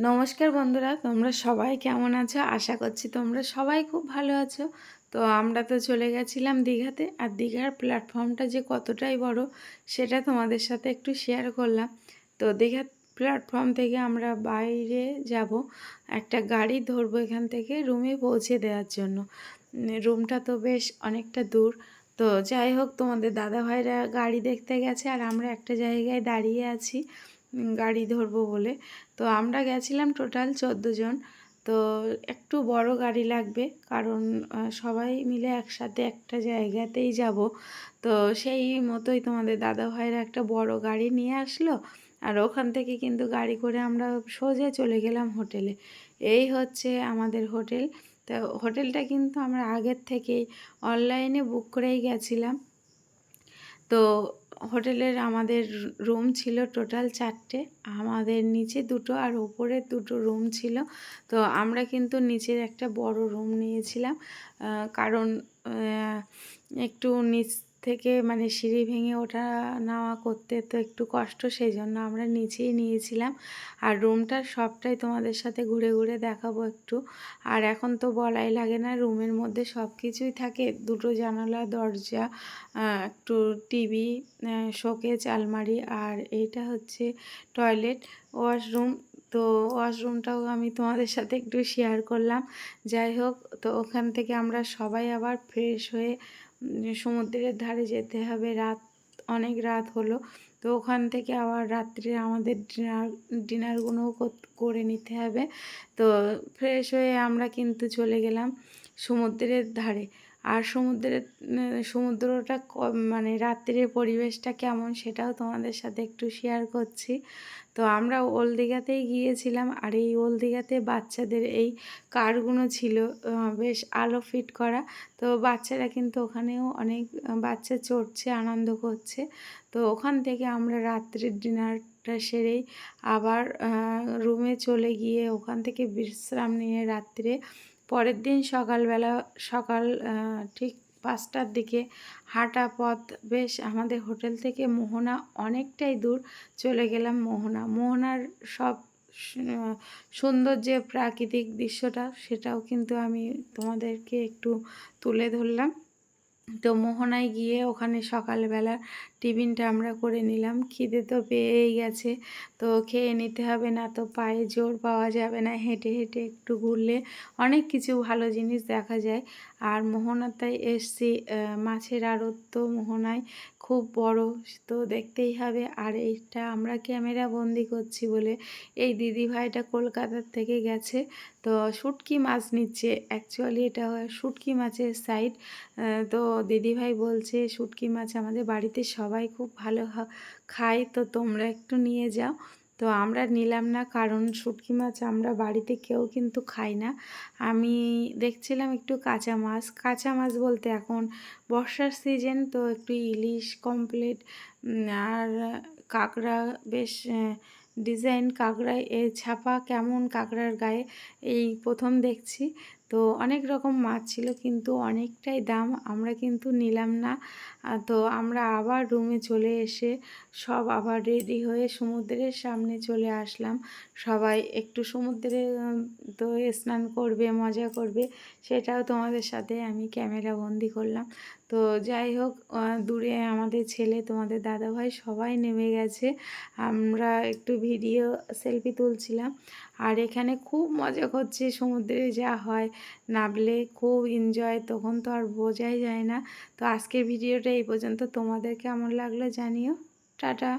নমস্কার বন্ধুরা, তোমরা সবাই কেমন আছো? আশা করছি তোমরা সবাই খুব ভালো আছো। তো আমরা তো চলে গেছিলাম দীঘাতে, আর দীঘার প্ল্যাটফর্মটা যে কতটাই বড় সেটা তোমাদের সাথে একটু শেয়ার করলাম। তো দীঘার প্ল্যাটফর্ম থেকে আমরা বাইরে যাব, একটা গাড়ি ধরবো এখান থেকে রুমে পৌঁছে দেওয়ার জন্য। রুমটা তো বেশ অনেকটা দূর। তো যাই হোক, তোমাদের দাদাভাইরা গাড়ি দেখতে গেছে আর আমরা একটা জায়গায় দাঁড়িয়ে আছি গাড়ি ধরবো বলে। তো আমরা গেছিলাম টোটাল 14 জন। তো একটু বড় গাড়ি লাগবে, কারণ সবাই মিলে একসাথে একটা জায়গাতেই যাব। তো সেই মতোই তোমাদের দাদাভাইরা একটা বড় গাড়ি নিয়ে আসলো, আর ওখান থেকে কিন্তু গাড়ি করে আমরা সোজা চলে গেলাম হোটেলে। এই হচ্ছে আমাদের হোটেল। তো হোটেলটা কিন্তু আমরা আগের থেকেই অনলাইনে বুক করেই গেছিলাম। তো হোটেলের আমাদের রুম ছিল টোটাল 4টে, আমাদের নিচে 2টো আর উপরে 2টো রুম ছিল। তো আমরা কিন্তু নিচের একটা বড় রুম নিয়েছিলাম, কারণ একটু নিচ থেকে মানে সিঁড়ি ভেঙে ওঠা নামা করতে তো একটু কষ্ট, সেই জন্য আমরা নিচেই নিয়েছিলাম। আর রুমটার সবটাই তোমাদের সাথে ঘুরে ঘুরে দেখাবো একটু। আর এখন তো বলাই লাগে না, রুমের মধ্যে সব কিছুই থাকে, 2টো জানালা, দরজা, একটু টিভি, শোকেস, আলমারি, আর এইটা হচ্ছে টয়লেট, ওয়াশরুম। তো ওয়াশরুমটাও আমি তোমাদের সাথে একটু শেয়ার করলাম। যাই হোক, তো ওখান থেকে আমরা সবাই আবার ফ্রেশ হয়ে সমুদ্রের ধারে যেতে হবে। অনেক রাত হলো। তো ওখান থেকে আবার রাত্রে আমাদের ডিনারগুলোও করে নিতে হবে। তো ফ্রেশ হয়ে আমরা কিন্তু চলে গেলাম সমুদ্রের ধারে। আর সমুদ্রটা মানে রাত্রের পরিবেশটা কেমন সেটাও তোমাদের সাথে একটু শেয়ার করছি। তো আমরা ওল্ড দীঘাতেই গিয়েছিলাম, আর এই ওল্ড দীঘাতে বাচ্চাদের এই কারগুলো ছিল, বেশ আলো ফিট করা। তো বাচ্চারা কিন্তু ওখানেও অনেক বাচ্চা চড়ছে, আনন্দ করছে। তো ওখান থেকে আমরা রাত্রের ডিনারটা সেরেই আবার রুমে চলে গিয়ে ওখান থেকে বিশ্রাম নিয়ে রাত্রে পরের দিন সকাল ঠিক 5টার দিকে হাঁটা পথ, বেশ আমাদের হোটেল থেকে মোহনা অনেকটাই দূর, চলে গেলাম মোহনার সব সুন্দর যে প্রাকৃতিক দৃশ্যটা সেটাও কিন্তু আমি তোমাদেরকে একটু তুলে ধরলাম। তো মোহনায় গিয়ে ওখানে সকালবেলা টিফিনটা আমরা করে নিলাম। খিদে তো পেয়েই গেছে, তো খেয়ে নিতে হবে, না তো পায়ে জোর পাওয়া যাবে না। হেঁটে হেঁটে একটু ঘুরলে অনেক কিছু ভালো জিনিস দেখা যায়। আর মোহনাতে এসছি, মাছের আড়ত তো মোহনায় খুব বড়, তো দেখতেই হবে। আর এইটা আমরা ক্যামেরা বন্দি করছি বলে এই দিদিভাইটা কলকাতার থেকে গেছে, তো শুটকি মাছ নিচ্ছে। অ্যাকচুয়ালি এটা শুটকি মাছের সাইড। তো দিদিভাই বলছে শুটকি মাছ আমাদের বাড়িতে সবাই খুব ভালো খায়, তো তোমরা একটু নিয়ে যাও। তো আমরা নিলাম না, কারণ শুটকি মাছ আমরা বাড়িতে কেউ কিন্তু খাই না। আমি দেখছিলাম একটু কাঁচা মাছ বলতে এখন বর্ষার সিজন, তো একটু ইলিশ কমপ্লিট, আর কাঁকড়া, বেশ ডিজাইন কাঁকড়ায় ছাপা কেমন কাঁকড়ার গায়ে, এই প্রথম দেখছি। তো অনেক রকম মাছ ছিল, কিন্তু অনেকটাই দাম, আমরা কিন্তু নিলাম না। তো আমরা আবার রুমে চলে এসে সব আবার রেডি হয়ে সমুদ্রের সামনে চলে আসলাম। সবাই একটু সমুদ্রে তো স্নান করবে, মজা করবে, সেটাও তোমাদের সাথে আমি ক্যামেরা বন্দি করলাম। তো যাই হোক, দূরে আমাদের ছেলে, তোমাদের দাদাভাই সবাই নেমে গেছে, আমরা একটু ভিডিও সেলফি তুলছিলাম। আর এখানে খুব মজা করছে, সমুদ্রে যা হয়, নামলে খুব এনজয়, তখন তো আর বোঝাই যায় না। তো আজকের ভিডিওটা এই পর্যন্ত, তোমাদের কেমন লাগলো জানিও। টাটা।